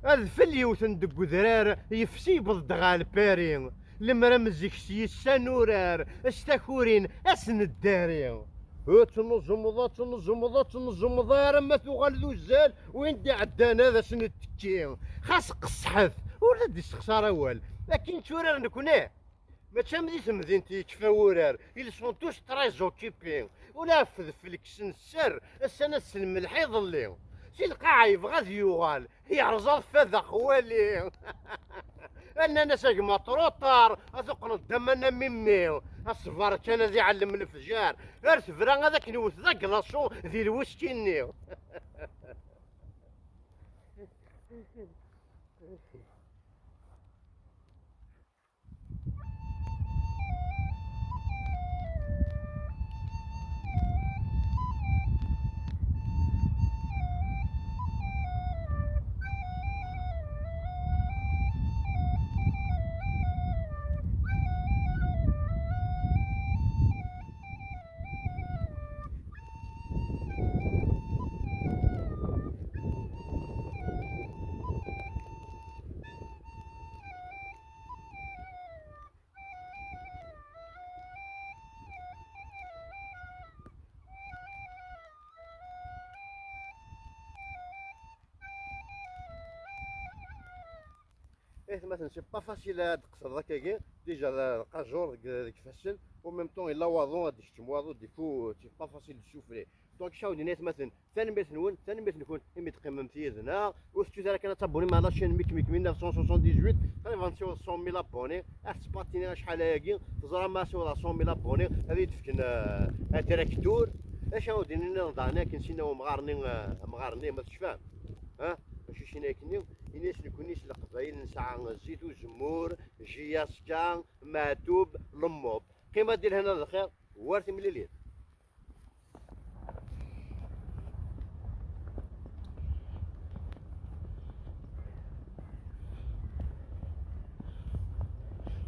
الفل يوثن دق ذرار يفسي بالضغا الباري لمرا مزيك سيسا نورار استاكورين اسن الداري تنظم ما تغال ذو الزال وين دي عدان هذا سن التكين خاص قصحث ولا دي استخسار اول لكن تورار نكونيه ما تشامدي تمدينتي كفاورار ils sont tous très occupés ولا فلكس السر السنة الملح يظلي سي القاعة يبغى يوغال يعرض فذا خوالي انا نساق مطروطار اثقن الدم انا ميمي الصفار كان ذي علم الفجار ارث فرا هذاك نوث ذا كلاصو ذي الوسكيني إيه مثلا سي با فاسيل تقصر ذاك ديجا القاجور ديك فاسل و ميم طون الا واضون هاديك التمواضو ديكو سي با فاسيل سوفري دونك شاودي نيت مثلا ثاني بيت نون ثاني بيت نكون امي تقيم متيزنا وستو ذاك انا تابوني مع لاشين ميك 1978 تقريبا سيو 100000 ابوني سباتيني شحال هاكي تزرا ما سيو 100000 ابوني هذه تفكن تراكتور اش عاودي نضعنا كنسينا مغارني ما تشفام ها ماشي شي ناكني إنيس نكونيس القبايل نسعى زيت وزمور جياسكا ماتوب لموب كيما دير هنا الخير وارث مليليت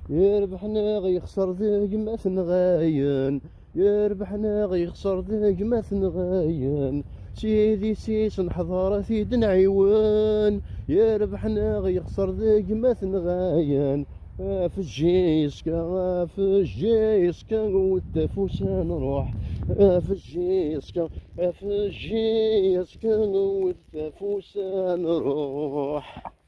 يربحنا غيخسر ذاك ما ثنغاين يربحنا غيخسر ذاك ما ثنغاين سيدي سيس نحضر ثيد نعيون يربحنا غيخسر ذاك ما ثنغاين في الجيسكا في الجيسكا والتفوسا نروح في الجيسكا في الجيسكا والتفوسا نروح.